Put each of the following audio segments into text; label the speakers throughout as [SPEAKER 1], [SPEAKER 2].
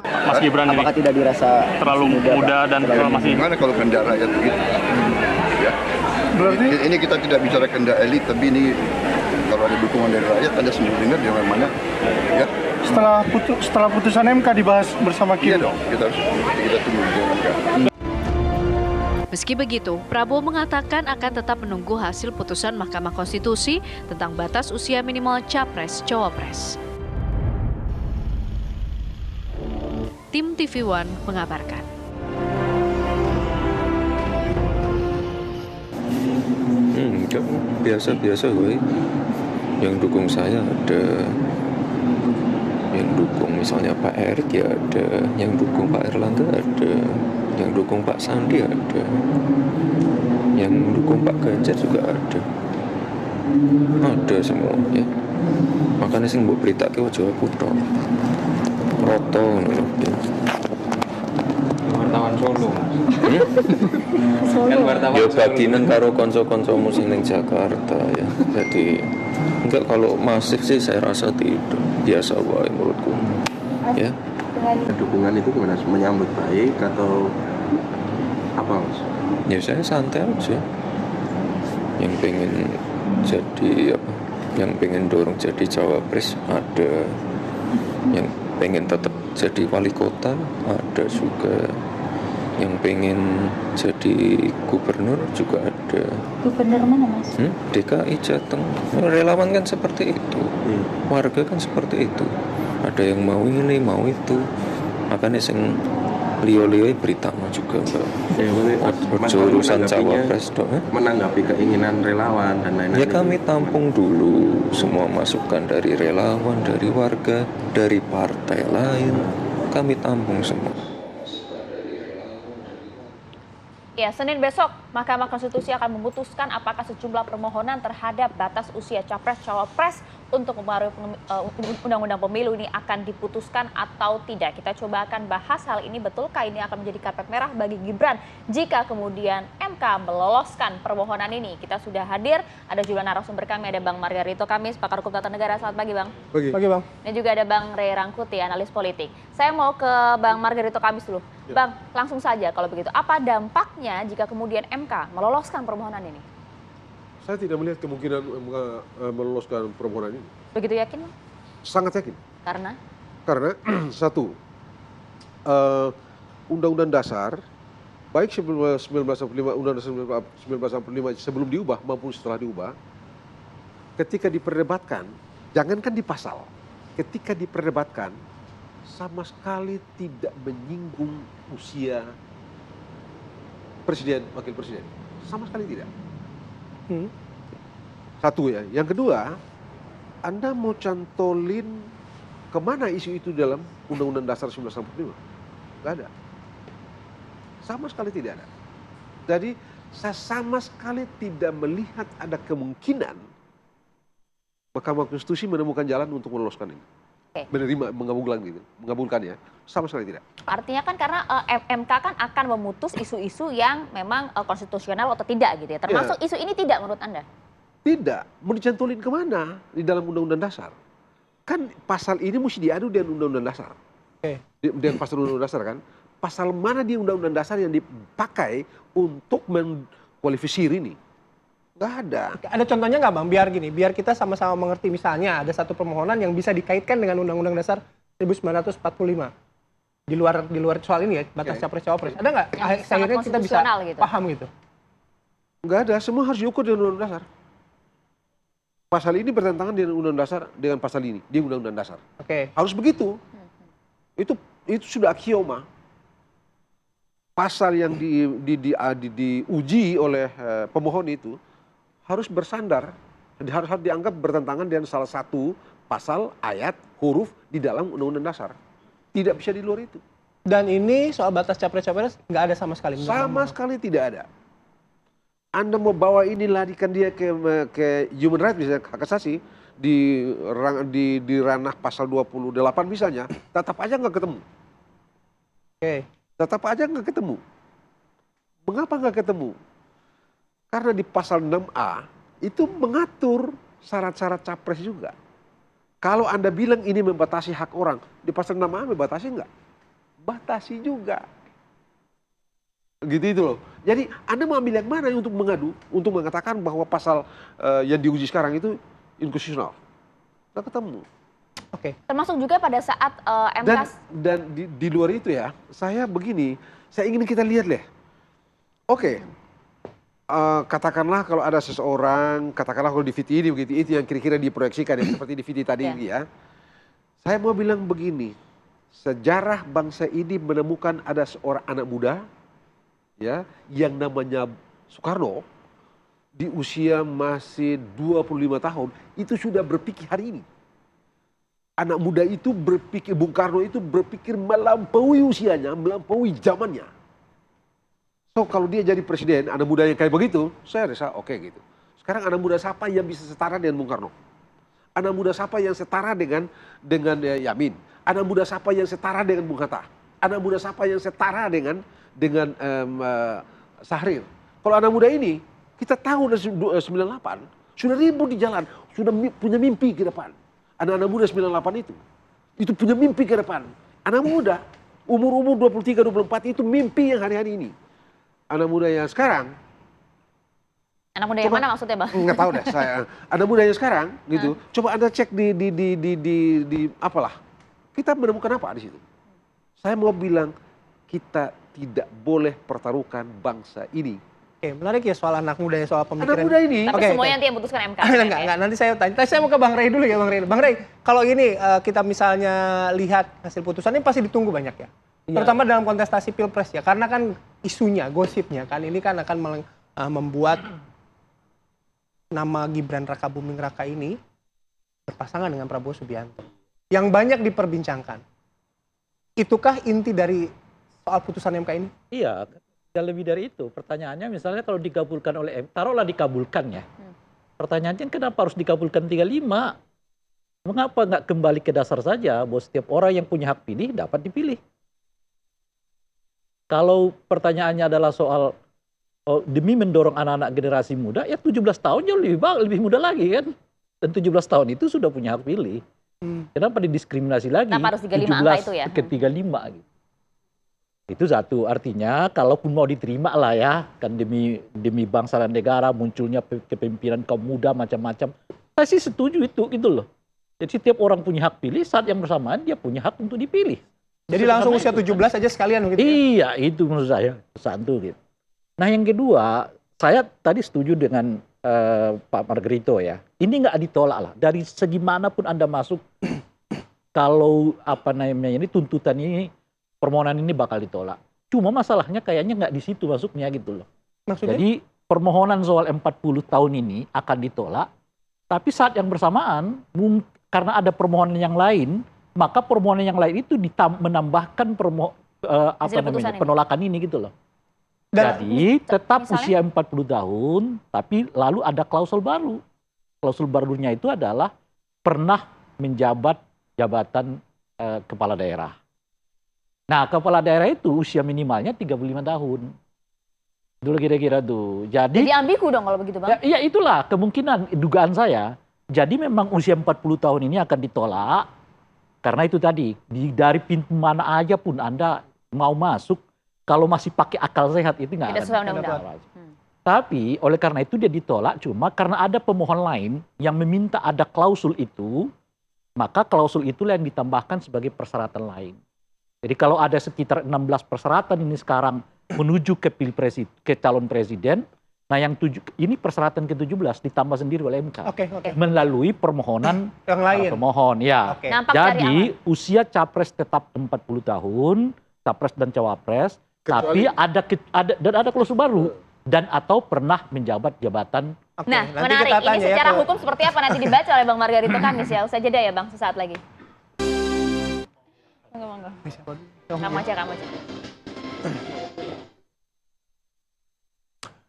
[SPEAKER 1] Mas Gibran ini?
[SPEAKER 2] Apakah tidak dirasa
[SPEAKER 1] Terlalu muda dan masih...
[SPEAKER 3] Gimana kalau kehendak rakyat begitu? Ya.
[SPEAKER 4] Berarti
[SPEAKER 3] Ini kita tidak bicara kehendak elit, tapi ini kalau ada dukungan dari rakyat, Anda sendiri dengar di mana, ya.
[SPEAKER 4] setelah putusan MK dibahas bersama
[SPEAKER 3] Iya
[SPEAKER 4] kita.
[SPEAKER 3] dong, kita tunggu di MK.
[SPEAKER 5] Meski begitu, Prabowo mengatakan akan tetap menunggu hasil putusan Mahkamah Konstitusi tentang batas usia minimal Capres-Cawapres. Tim TV One mengabarkan.
[SPEAKER 6] Enggak, biasa-biasa gue. Yang dukung saya ada, yang dukung misalnya Pak Erick ya ada, yang dukung Pak Erlangga ada, yang dukung Pak Sandi ada, yang dukung Pak Ganjar juga ada semua ya. Makanya sih mau berita ke wajah aku dong, roto loh ya.
[SPEAKER 7] Wartawan Solo.
[SPEAKER 6] Kan wartawan ya bagian karo konco-koncomu sing ning Jakarta ya. Jadi enggak, kalau masif sih saya rasa tidak, biasa wae menurutku. Ya.
[SPEAKER 7] Dukungan itu gimana? Menyambut baik atau apa, Mas?
[SPEAKER 6] Ya saya santai aja. Yang pengen jadi apa? Yang pengen dorong jadi cawapres ada, yang pengen tetap jadi wali kota ada juga, yang pengen jadi gubernur juga ada.
[SPEAKER 8] Gubernur mana, Mas?
[SPEAKER 6] DKI Jateng. Relawan kan seperti itu, warga kan seperti itu. Ada yang mau ini, mau itu. Makanya sing liyo-liyo berita juga enggak. Urusan cawapres dong.
[SPEAKER 7] Menanggapi keinginan relawan dan lain-lain.
[SPEAKER 6] Ya kami tampung dulu semua masukan dari relawan, dari warga, dari partai lain. Kami tampung semua.
[SPEAKER 9] Ya, Senin besok Mahkamah Konstitusi akan memutuskan apakah sejumlah permohonan terhadap batas usia Capres-Cawapres untuk mempengaruhi Undang-Undang Pemilu ini akan diputuskan atau tidak. Kita coba akan bahas hal ini, betulkah ini akan menjadi karpet merah bagi Gibran jika kemudian MK meloloskan permohonan ini. Kita sudah hadir, ada juga narasumber kami, ada Bang Margarito Kamis, pakar hukum tata negara. Selamat pagi, Bang.
[SPEAKER 4] Pagi, Bang.
[SPEAKER 9] Dan juga ada Bang Ray Rangkuti, analis politik. Saya mau ke Bang Margarito Kamis dulu. Bang, langsung saja kalau begitu. Apa dampaknya jika kemudian MK meloloskan permohonan ini?
[SPEAKER 10] Saya tidak melihat kemungkinan MK meloloskan permohonan ini.
[SPEAKER 9] Begitu yakin, Bang?
[SPEAKER 10] Sangat yakin.
[SPEAKER 9] Karena
[SPEAKER 10] satu, Undang-Undang Dasar, baik 1945, Undang-Undang 1945 sebelum diubah maupun setelah diubah, ketika diperdebatkan, jangankan di pasal, ketika diperdebatkan, sama sekali tidak menyinggung usia presiden, wakil presiden. Sama sekali tidak. Satu ya. Yang kedua, Anda mau cantolin kemana isu itu dalam Undang-Undang Dasar 1945? Nggak ada. Sama sekali tidak ada. Jadi saya sama sekali tidak melihat ada kemungkinan Mahkamah Konstitusi menemukan jalan untuk meloloskan ini. Menerima, mengabulkan ya, sama sekali tidak.
[SPEAKER 9] artinya kan karena MK kan akan memutus isu-isu yang memang konstitusional atau tidak gitu ya. Termasuk isu ini tidak menurut Anda?
[SPEAKER 10] Tidak, mau dicantolin kemana di dalam Undang-Undang Dasar? Kan pasal ini mesti diadu dengan Undang-Undang Dasar. Dengan pasal Undang-Undang Dasar kan? Pasal mana di Undang-Undang Dasar yang dipakai untuk mengkualifikasi ini? Nggak ada.
[SPEAKER 11] Ada contohnya nggak, Bang? Biar gini, biar kita sama-sama mengerti. Misalnya ada satu permohonan yang bisa dikaitkan dengan Undang-Undang Dasar 1945. Di luar soal ini ya, batas Capres-Cawapres. Ada nggak? Akhirnya kita bisa
[SPEAKER 9] gitu.
[SPEAKER 11] paham gitu.
[SPEAKER 10] Nggak ada, semua harus diukur dengan Undang-Undang Dasar. Pasal ini bertentangan dengan Undang-Undang Dasar, dengan pasal ini di Undang-Undang Dasar. Harus begitu. Itu sudah aksioma. Pasal yang diuji oleh pemohon itu harus bersandar, harus dianggap bertentangan dengan salah satu pasal, ayat, huruf di dalam Undang-Undang Dasar. Tidak bisa di luar itu.
[SPEAKER 11] Dan ini soal batas Capres-Cawapres nggak ada sama sekali.
[SPEAKER 10] Sama sekali tidak ada. Anda mau bawa ini larikan dia ke human rights misalnya, hak asasi di ranah pasal 28 misalnya, tetap aja nggak ketemu. Tetap aja nggak ketemu. Mengapa nggak ketemu? Karena di pasal 6A itu mengatur syarat-syarat capres juga. Kalau Anda bilang ini membatasi hak orang, di pasal 6A membatasi enggak? batasi juga. Gitu itu loh. Jadi Anda mau ambil yang mana untuk mengadu, untuk mengatakan bahwa pasal yang diuji sekarang itu inkonstitusional? Nggak ketemu.
[SPEAKER 11] Oke.
[SPEAKER 9] Termasuk juga pada saat MK.
[SPEAKER 10] Dan di luar itu ya, saya begini, saya ingin kita lihat deh. Oke, katakanlah kalau ada seseorang, katakanlah kalau di VT ini begitu, itu yang kira-kira diproyeksikan ya, seperti di VT tadi ya. Saya mau bilang begini, sejarah bangsa ini menemukan ada seorang anak muda, ya, yang namanya Soekarno, di usia masih 25 tahun, itu sudah berpikir hari ini. Anak muda itu berpikir, Bung Karno itu berpikir melampaui usianya, melampaui zamannya. So kalau dia jadi presiden, anak muda yang kayak begitu, saya rasa oke gitu. Sekarang anak muda siapa yang bisa setara dengan Bung Karno? Anak muda siapa yang setara dengan Yamin? Anak muda siapa yang setara dengan Bung Hatta? Anak muda siapa yang setara dengan Syahrir? Kalau anak muda ini, kita tahu dari 98, sudah ribut di jalan, sudah punya mimpi ke depan. Anak-anak muda 98 itu punya mimpi ke depan. Anak muda, umur-umur 23-24 itu mimpi yang hari-hari ini. Anak muda yang sekarang,
[SPEAKER 9] Anak muda yang mana maksudnya, Bang?
[SPEAKER 10] nggak tahu deh saya. Anak muda yang sekarang gitu. Coba Anda cek di apalah. Kita menemukan apa di situ? Saya mau bilang kita tidak boleh pertaruhkan bangsa ini.
[SPEAKER 11] Oke, menarik ya soal anak muda ya, soal pemikiran.
[SPEAKER 10] Anak muda ini.
[SPEAKER 9] Tapi semuanya nanti yang putuskan MK.
[SPEAKER 11] Enggak, nanti saya tanya. Tapi saya mau ke Bang Rey dulu ya, Bang Rey. Bang Rey, kalau ini kita misalnya lihat hasil putusan ini pasti ditunggu banyak ya. Terutama dalam kontestasi Pilpres ya, karena kan isunya, gosipnya kan ini kan akan membuat nama Gibran Rakabuming Raka ini berpasangan dengan Prabowo Subianto. Yang banyak diperbincangkan. Itukah inti dari soal putusan MK ini?
[SPEAKER 2] Iya, dan lebih dari itu. Pertanyaannya misalnya kalau dikabulkan oleh MK, taruhlah dikabulkan ya. Pertanyaannya kenapa harus dikabulkan 35? Mengapa nggak kembali ke dasar saja bahwa setiap orang yang punya hak pilih dapat dipilih? Kalau pertanyaannya adalah soal demi mendorong anak-anak generasi muda, ya 17 tahun jauh lebih muda lagi kan. Dan 17 tahun itu sudah punya hak pilih. Kenapa didiskriminasi lagi?
[SPEAKER 9] Kenapa harus 35 angka itu ya?
[SPEAKER 2] Ke 35 gitu. Itu satu, artinya kalaupun mau diterima lah ya, kan demi bangsa dan negara munculnya kepemimpinan kaum muda macam-macam. Saya sih setuju itu gitu loh. Jadi setiap orang punya hak pilih, saat yang bersamaan dia punya hak untuk dipilih.
[SPEAKER 11] Jadi langsung usia 17 aja sekalian begitu.
[SPEAKER 2] Iya, itu menurut saya satu gitu. Nah yang kedua, saya tadi setuju dengan Pak Margarito ya. Ini nggak ditolak lah. Dari segi manapun Anda masuk, kalau apa namanya ini tuntutan ini, permohonan ini bakal ditolak. Cuma masalahnya kayaknya nggak di situ masuknya gitu loh.
[SPEAKER 11] Maksudnya?
[SPEAKER 2] Jadi permohonan soal 40 tahun ini akan ditolak, tapi saat yang bersamaan karena ada permohonan yang lain, maka permohonan yang lain itu menambahkan penolakan ini gitu loh. Jadi tetap usia 40 tahun, tapi lalu ada klausul baru. Klausul barunya itu adalah pernah menjabat jabatan kepala daerah. Nah, kepala daerah itu usia minimalnya 35 tahun. Dulu kira-kira tuh. Jadi
[SPEAKER 9] ambigu dong kalau begitu, Bang.
[SPEAKER 2] Ya itulah kemungkinan, dugaan saya. Jadi memang usia 40 tahun ini akan ditolak. Karena itu tadi, dari pintu mana aja pun Anda mau masuk, kalau masih pakai akal sehat itu nggak akan
[SPEAKER 9] sesuai undang-undang.
[SPEAKER 2] Tapi oleh karena itu dia ditolak, cuma karena ada pemohon lain yang meminta ada klausul itu, maka klausul itulah yang ditambahkan sebagai persyaratan lain. Jadi kalau ada sekitar 16 persyaratan ini sekarang menuju ke calon presiden, nah yang ini persyaratan ke-17 ditambah sendiri oleh MK. Melalui permohonan
[SPEAKER 11] yang lain.
[SPEAKER 2] Pemohon, ya. Jadi usia capres tetap 40 tahun, capres dan cawapres, tapi ada klausul baru dan atau pernah menjabat jabatan.
[SPEAKER 9] Nah, menarik. Ini secara hukum seperti apa nanti dibaca oleh Bang Margarito Kamis ya. Usai jeda ya, Bang, sesaat lagi. Monggo. Kamu aja.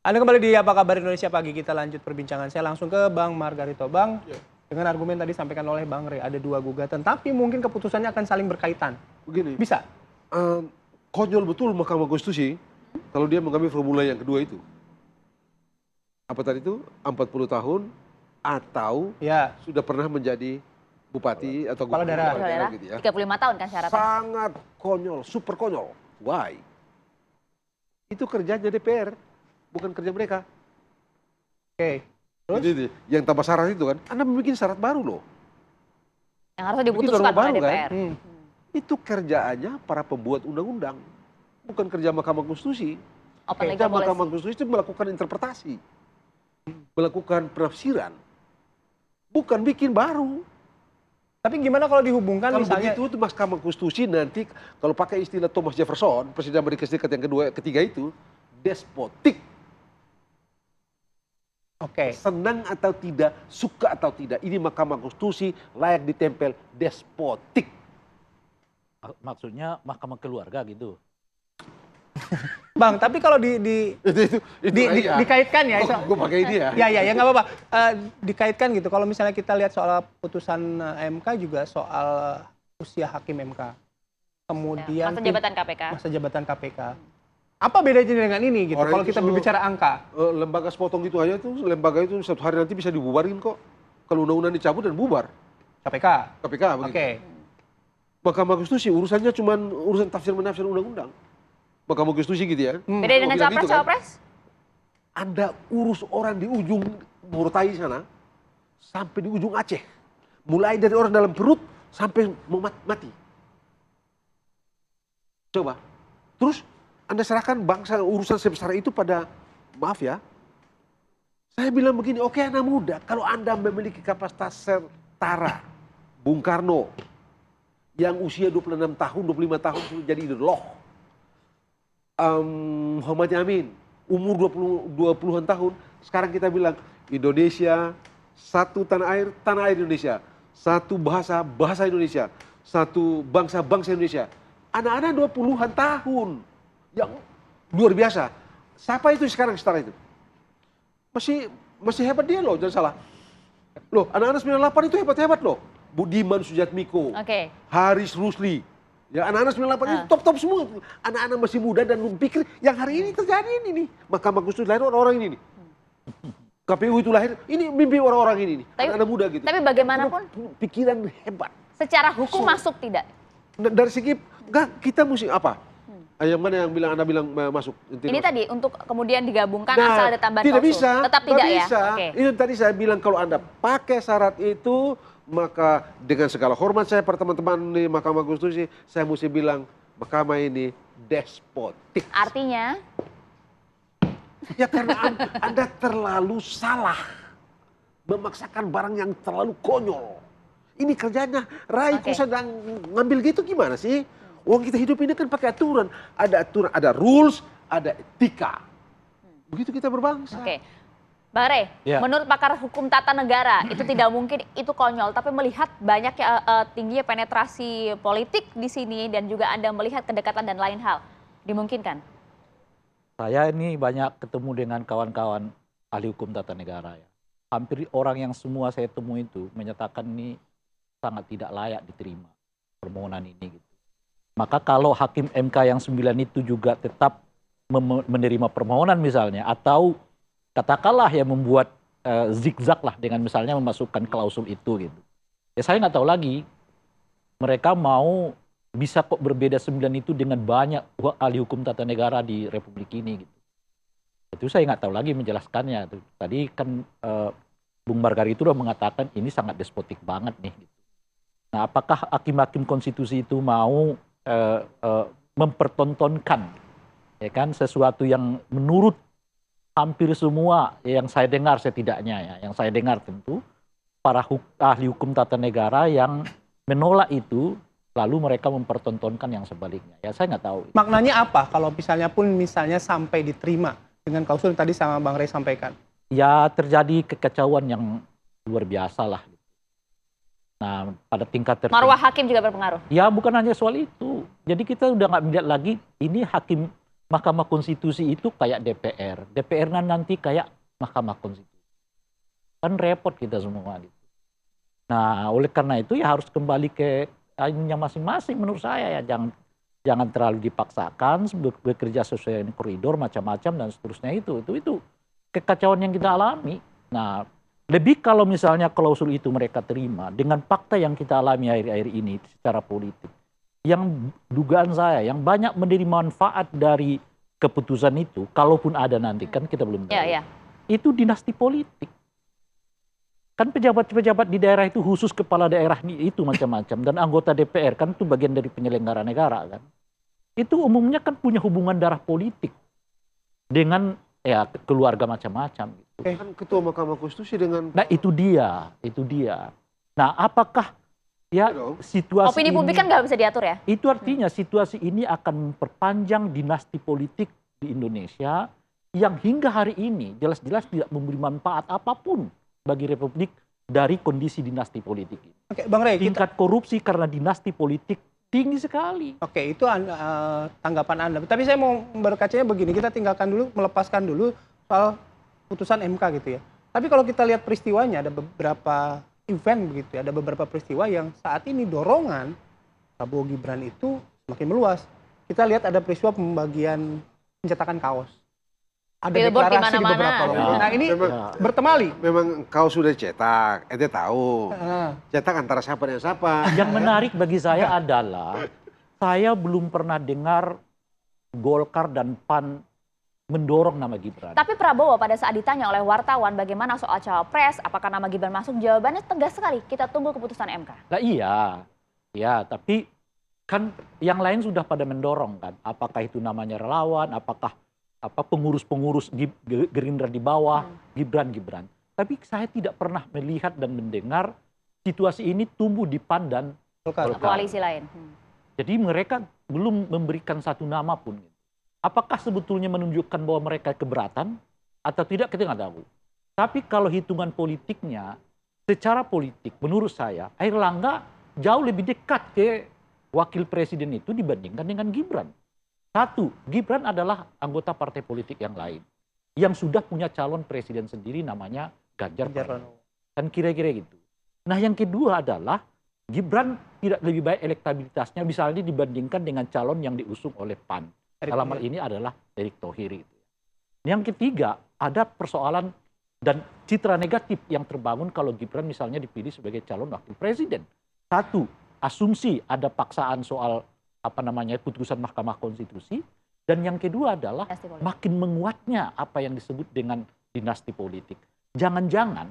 [SPEAKER 11] Anda kembali di Apa Kabar Indonesia Pagi, kita lanjut perbincangan. Saya langsung ke Bang Margarito. Bang, dengan argumen tadi disampaikan oleh Bang Rey, ada 2 gugatan, tapi mungkin keputusannya akan saling berkaitan.
[SPEAKER 10] Begini.
[SPEAKER 11] Bisa?
[SPEAKER 10] Konyol betul Mahkamah Konstitusi kalau dia mengambil formula yang kedua itu. Apa tadi itu? 40 tahun atau sudah pernah menjadi bupati atau
[SPEAKER 11] Kepala daerah.
[SPEAKER 9] Kepala daerah,
[SPEAKER 10] gitu ya.
[SPEAKER 9] 35 tahun kan syaratnya.
[SPEAKER 10] Sangat konyol, super konyol. Why? Itu kerjanya DPR, bukan kerja mereka.
[SPEAKER 11] Oke. Terus?
[SPEAKER 10] Itu. Yang tambah syarat itu kan, Anda membuat syarat baru loh.
[SPEAKER 9] Yang harusnya
[SPEAKER 10] Bikin
[SPEAKER 9] diputuskan
[SPEAKER 10] norma
[SPEAKER 9] oleh
[SPEAKER 10] baru, kan?
[SPEAKER 9] DPR.
[SPEAKER 10] Itu kerjaannya para pembuat undang-undang, bukan kerja Mahkamah Konstitusi.
[SPEAKER 9] Open
[SPEAKER 10] Kerja
[SPEAKER 9] legal policy.
[SPEAKER 10] Mahkamah Konstitusi itu melakukan interpretasi, melakukan penafsiran, bukan bikin baru.
[SPEAKER 11] Tapi gimana kalau dihubungkan
[SPEAKER 10] Kalau
[SPEAKER 11] misalnya
[SPEAKER 10] begitu itu Mahkamah Konstitusi nanti kalau pakai istilah Thomas Jefferson, Presiden Amerika Serikat yang ketiga itu, despotik.
[SPEAKER 11] Oke.
[SPEAKER 10] Senang atau tidak, suka atau tidak, ini Mahkamah Konstitusi layak ditempel despotik.
[SPEAKER 2] Maksudnya mahkamah keluarga gitu.
[SPEAKER 11] Bang, tapi kalau dikaitkan ya,
[SPEAKER 10] Gue pakai ini ya.
[SPEAKER 11] ya nggak apa-apa. Dikaitkan gitu. Kalau misalnya kita lihat soal putusan MK juga soal usia hakim MK, kemudian
[SPEAKER 9] Masa jabatan KPK.
[SPEAKER 11] masa jabatan KPK. Apa bedanya dengan ini gitu?
[SPEAKER 10] Orang
[SPEAKER 11] Kalau
[SPEAKER 10] itu
[SPEAKER 11] kita
[SPEAKER 10] selalu-
[SPEAKER 11] berbicara angka,
[SPEAKER 10] Lembaga sepotong itu aja tuh, lembaga itu satu hari nanti bisa dibubarin kok. Kalau undang-undang dicabut dan bubar.
[SPEAKER 11] KPK.
[SPEAKER 10] KPK begitu.
[SPEAKER 11] Oke.
[SPEAKER 10] Mahkamah Konstitusi urusannya cuma urusan tafsir-menafsir undang-undang. Mahkamah Konstitusi gitu ya.
[SPEAKER 9] Beda dengan
[SPEAKER 10] Bilang
[SPEAKER 9] capres
[SPEAKER 10] gitu kan.
[SPEAKER 9] cawapres?
[SPEAKER 10] Anda urus orang di ujung Morotai sana sampai di ujung Aceh. Mulai dari orang dalam perut sampai mau mati. Coba. Terus Anda serahkan bangsa urusan sebesar itu pada, maaf ya, saya bilang begini, oke anak muda, kalau Anda memiliki kapasitas setara Bung Karno yang usia 26 tahun, 25 tahun sudah jadi idol. Muhammad Yamin, umur 20-an tahun, sekarang kita bilang Indonesia, satu tanah air Indonesia, satu bahasa Indonesia, satu bangsa Indonesia. Anak-anak 20-an tahun yang luar biasa. Siapa itu sekarang setara itu? Masih hebat dia loh, jangan salah. Loh, anak-anak 98 itu hebat-hebat loh. Budiman Sujatmiko,
[SPEAKER 9] Oke.
[SPEAKER 10] Haris Rusli. Ya, anak-anak 98 itu top-top semua. Anak-anak masih muda dan pikir yang hari ini terjadi ini nih. Mahkamah Konstitusi lahir orang-orang ini nih. KPU itu lahir, ini mimpi orang-orang ini nih. Anak-anak muda gitu.
[SPEAKER 9] Tapi bagaimanapun
[SPEAKER 10] Pikiran hebat.
[SPEAKER 9] secara hukum masuk tidak?
[SPEAKER 10] Dari segi, enggak, kita mesti apa? Yang mana yang Anda bilang masuk?
[SPEAKER 9] Ini tadi untuk kemudian digabungkan asal ada tambahan
[SPEAKER 10] tidak
[SPEAKER 9] klausul.
[SPEAKER 10] bisa.
[SPEAKER 9] Tetap tidak ya?
[SPEAKER 10] Bisa.
[SPEAKER 9] Oke.
[SPEAKER 10] Itu tadi saya bilang kalau Anda pakai syarat itu, maka dengan segala hormat saya pada teman-teman di Mahkamah Konstitusi, saya mesti bilang Mahkamah ini despotik.
[SPEAKER 9] Artinya?
[SPEAKER 10] Ya karena Anda terlalu salah. Memaksakan barang yang terlalu konyol. Ini kerjanya, kok sedang ngambil gitu gimana sih? Uang kita hidup ini kan pakai aturan. Ada aturan, ada rules, ada etika. Begitu kita berbangsa.
[SPEAKER 9] Oke. Bang Rey,
[SPEAKER 2] Ya.
[SPEAKER 9] menurut pakar hukum tata negara itu tidak mungkin itu konyol, tapi melihat banyak tingginya penetrasi politik di sini dan juga Anda melihat kedekatan dan lain hal, dimungkinkan?
[SPEAKER 2] Saya ini banyak ketemu dengan kawan-kawan ahli hukum tata negara ya. Hampir orang yang semua saya temui itu menyatakan ini sangat tidak layak diterima permohonan ini gitu. Maka kalau hakim MK yang 9 itu juga tetap menerima permohonan misalnya, atau katakanlah ya membuat zigzag lah dengan misalnya memasukkan klausul itu gitu. Ya saya nggak tahu lagi mereka mau bisa kok berbeda 9 itu dengan banyak ahli hukum tata negara di Republik ini gitu. Itu saya nggak tahu lagi menjelaskannya. Tadi kan Bung Margari itu udah mengatakan ini sangat despotik banget nih. Gitu. Nah, apakah hakim-hakim konstitusi itu mau mempertontonkan ya kan sesuatu yang menurut hampir semua yang saya dengar setidaknya ya, yang saya dengar tentu para ahli hukum tata negara yang menolak itu lalu mereka mempertontonkan yang sebaliknya. Ya saya nggak tahu.
[SPEAKER 11] maknanya apa kalau misalnya sampai diterima dengan klausul yang tadi sama Bang Rey sampaikan?
[SPEAKER 2] Ya terjadi kekacauan yang luar biasa lah. Nah pada tingkat tertentu.
[SPEAKER 9] Marwah hakim juga berpengaruh?
[SPEAKER 2] Ya bukan hanya soal itu. Jadi kita udah nggak melihat lagi ini hakim Mahkamah Konstitusi itu kayak DPR. DPR nanti kayak Mahkamah Konstitusi. Kan repot kita semua gitu. Nah oleh karena itu ya harus kembali ke ininya masing-masing menurut saya ya. Jangan terlalu dipaksakan, bekerja sesuai dengan koridor macam-macam dan seterusnya itu kekacauan yang kita alami. Nah Lebih kalau misalnya klausul itu mereka terima dengan fakta yang kita alami akhir-akhir ini secara politik. Yang dugaan saya, yang banyak menerima manfaat dari keputusan itu, kalaupun ada nanti, kan kita belum tahu. Itu dinasti politik. Kan pejabat-pejabat di daerah itu khusus kepala daerah itu macam-macam. Dan anggota DPR kan itu bagian dari penyelenggara negara kan. Itu umumnya kan punya hubungan darah politik dengan ya keluarga macam-macam.
[SPEAKER 10] Kan ketua Mahkamah Konstitusi dengan...
[SPEAKER 2] Nah itu dia. Nah apakah ya situasi
[SPEAKER 9] opini publik kan nggak bisa diatur ya?
[SPEAKER 2] Itu artinya situasi ini akan memperpanjang dinasti politik di Indonesia yang hingga hari ini jelas-jelas tidak memberi manfaat apapun bagi Republik dari kondisi dinasti politik ini.
[SPEAKER 11] Oke, Bang Rey,
[SPEAKER 2] tingkat korupsi karena dinasti politik tinggi sekali.
[SPEAKER 11] Oke, itu tanggapan Anda. Tapi saya mau berkacanya begini, kita tinggalkan dulu, melepaskan dulu soal putusan MK gitu ya. Tapi kalau kita lihat peristiwanya, ada beberapa event begitu ya, ada beberapa peristiwa yang saat ini dorongan Prabowo Gibran itu semakin meluas. Kita lihat ada peristiwa pembagian pencetakan kaos. Ada
[SPEAKER 9] Billboard
[SPEAKER 11] deklarasi di beberapa lokasi. Nah ini bertemali.
[SPEAKER 10] Memang kau sudah cetak, ente tahu. Cetak antara siapa dan siapa.
[SPEAKER 2] Yang menarik bagi saya adalah saya belum pernah dengar Golkar dan PAN mendorong nama Gibran.
[SPEAKER 9] Tapi Prabowo pada saat ditanya oleh wartawan bagaimana soal cawapres, apakah nama Gibran masuk, jawabannya tegas sekali. Kita tunggu keputusan MK.
[SPEAKER 2] Nah iya, tapi kan yang lain sudah pada mendorong kan. Apakah itu namanya relawan, apakah pengurus-pengurus Gerindra di bawah, Gibran. Tapi saya tidak pernah melihat dan mendengar situasi ini tumbuh di PAN dan Golkar.
[SPEAKER 9] Koalisi lain.
[SPEAKER 2] Jadi mereka belum memberikan satu nama pun. Apakah sebetulnya menunjukkan bahwa mereka keberatan atau tidak, kita nggak tahu. Tapi kalau hitungan politiknya, secara politik menurut saya Airlangga jauh lebih dekat ke wakil presiden itu dibandingkan dengan Gibran. Satu, Gibran adalah anggota partai politik yang lain yang sudah punya calon presiden sendiri namanya Ganjar Pranowo. Kan kira-kira gitu. Nah yang kedua adalah Gibran tidak lebih baik elektabilitasnya misalnya dibandingkan dengan calon yang diusung oleh PAN. Dalam hal ini adalah Erick Thohir. Yang ketiga, ada persoalan dan citra negatif yang terbangun kalau Gibran misalnya dipilih sebagai calon wakil presiden. Satu, asumsi ada paksaan soal putusan Mahkamah Konstitusi. Dan yang kedua adalah makin menguatnya apa yang disebut dengan dinasti politik. Jangan-jangan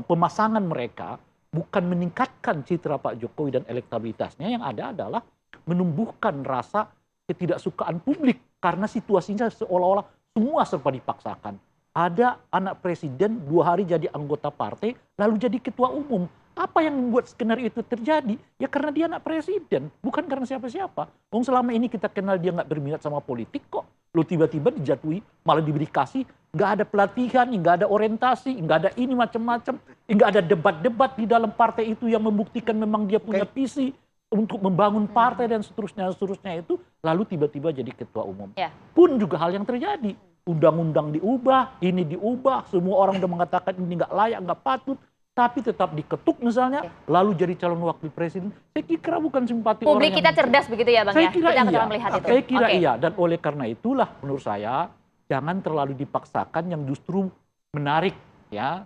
[SPEAKER 2] pemasangan mereka bukan meningkatkan citra Pak Jokowi dan elektabilitasnya, yang ada adalah menumbuhkan rasa ketidaksukaan publik karena situasinya seolah-olah semua serba dipaksakan. Ada anak presiden 2 hari jadi anggota partai lalu jadi ketua umum. Apa yang membuat skenario itu terjadi? Ya karena dia anak presiden, bukan karena siapa-siapa. Selama ini kita kenal dia nggak berminat sama politik kok. Lo tiba-tiba dijatuhi, malah diberi kasih, nggak ada pelatihan, nggak ada orientasi, nggak ada ini macam-macam, nggak ada debat-debat di dalam partai itu yang membuktikan memang dia punya visi untuk membangun partai dan seterusnya itu, lalu tiba-tiba jadi ketua umum. Pun juga hal yang terjadi. Undang-undang diubah, ini diubah, semua orang udah mengatakan ini nggak layak, nggak patut, tapi tetap diketuk misalnya, lalu jadi calon wakil presiden. Saya kira bukan simpati orang
[SPEAKER 9] publik kita cerdas begitu ya Bang ya?
[SPEAKER 2] Kita
[SPEAKER 9] akan melihat itu.
[SPEAKER 2] Saya kira iya, dan oleh karena itulah menurut saya jangan terlalu dipaksakan yang justru menarik ya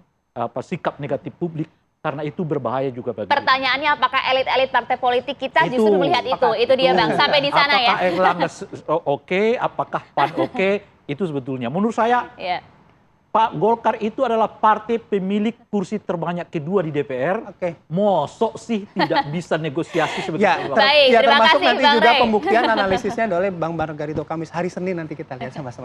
[SPEAKER 2] sikap negatif publik. Karena itu berbahaya juga bagi
[SPEAKER 9] pertanyaannya apakah elit-elit partai politik kita justru melihat itu dia Bang, sampai di sana ya.
[SPEAKER 2] Apakah Erlangga oke, apakah PAN oke, itu sebetulnya menurut saya Pak Golkar itu adalah partai pemilik kursi terbanyak kedua di DPR. Mosok sih tidak bisa negosiasi sebetulnya.
[SPEAKER 9] Baik,
[SPEAKER 11] ya
[SPEAKER 9] terima
[SPEAKER 11] termasuk
[SPEAKER 9] kasih
[SPEAKER 11] nanti
[SPEAKER 9] Bang
[SPEAKER 11] juga
[SPEAKER 9] Rey.
[SPEAKER 11] pembuktian analisisnya oleh Bang Margarito Kamis hari Senin nanti kita lihat sama-sama.